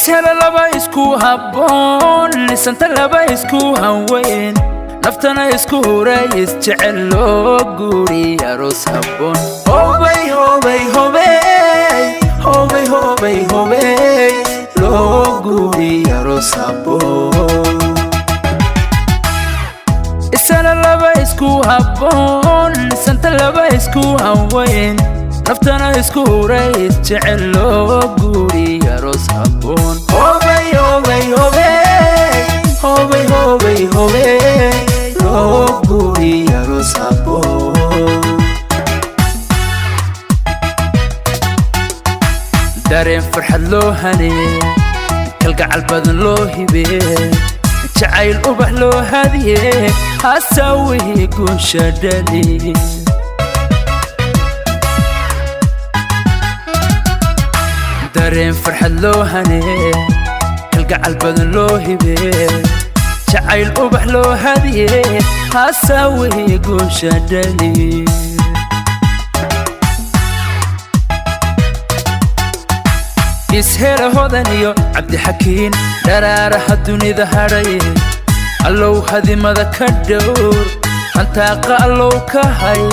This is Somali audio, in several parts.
ishela laba isku habboon lisanta laba isku hanweyn naftana isku huray isjecel loo guuri aroos habboon hobay hobay hobay hobay hobay hobay loo guuri aroos habboon ishela laba isku habboon lisanta laba isku hanweyn naftana isku huray isjecel loo guuri aroos habboon hobay hobay hobay hobay hobay hobay loo guuri aroos habboon dareen farxad loo hanee kalgacal badan loo hibee jacayl ubax loo hadiyee hasawihii guusha dhali dareen farxad loo hanee kalgacal badan loo hibee jacayl ubax loo hadiyee hasawihii guusha dhali ishela hodan iyo cabdixakiin dharaaraha dunida hadhay allow hadimada ka dhowr hantaaqa allow ka hay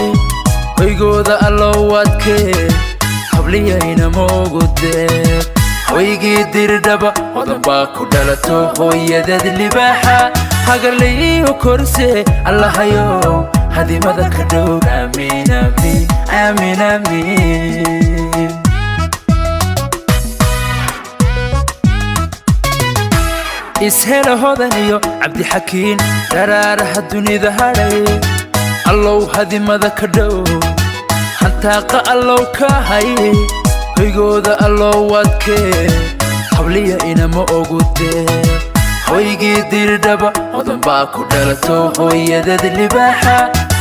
hoygooda allow adkee habliyayna moogu deeq hoygii dirdhaba hodan baa ku dhalato hooyadad libaaxa hagarlayiu korse allahayow hadimada ka dhowr amiin amiin amiin amiin ishela hodan iyo cabdixakiin dharaaraha dunida hadhay allow hadimada ka dhowr hantaaqa allow ka hay hoygooda allow adkee habliya inama ogu deeq hoygii dirdhaba hodan baa ku dhalato hooyadad libaaxa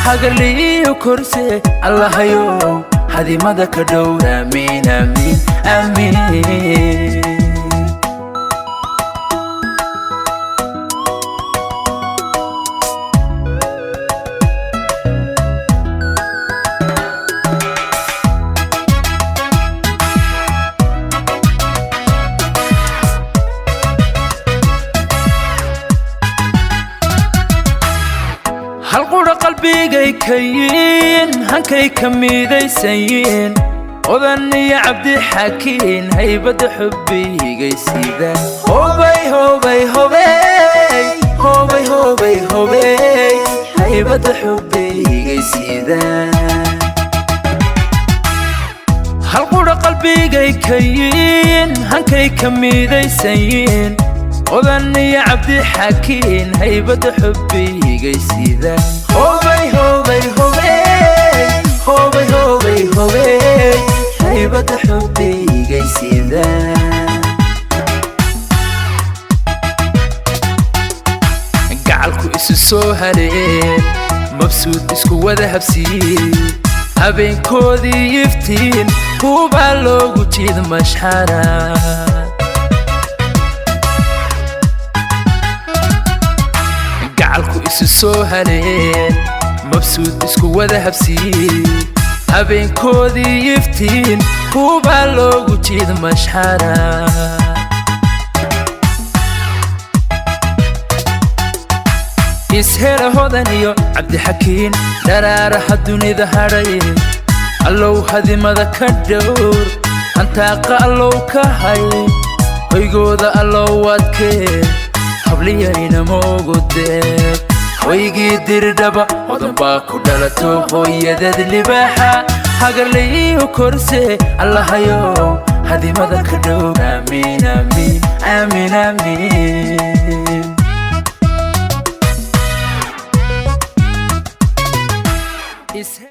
hagarlayiu korse allahayow hadimada ka dhowr amiin amiin amiin hal qura qalbigay kayin hankay ka midaysayin odan iyo cabdixakiin haybada xubbigay sida hobay hobay hobay hobay hobay hobay haybada xubbigay sida hal qura qalbigay kayin hankay ka midaysayin odan iyo cabdixakiin haybada xubbigay sida hobay hobay hobay hobay hobay hobay haybada xubbigay sida gacalku isu soo hareen mabsuud isku wada habsiin habeenkoodii iftiin hubaa loogu jiid mashxara gacalku isu soo hareen mabsuud isku wada habsiin habeenkoodii iftiin hubaa loogu jiid mashxara ishela hodan iyo cabdixakiin dharaaraha dunida hadhay allow hadimada ka dhowr hantaaqa allow ka hay hoygooda allow adkee habliyayna moogu deeq hoygii dirdhaba hodan baa ku dhalato hooyadad libaaxa hagarlayiu korse allahayow hadimada ka dhowr amiin amiin amiin amiin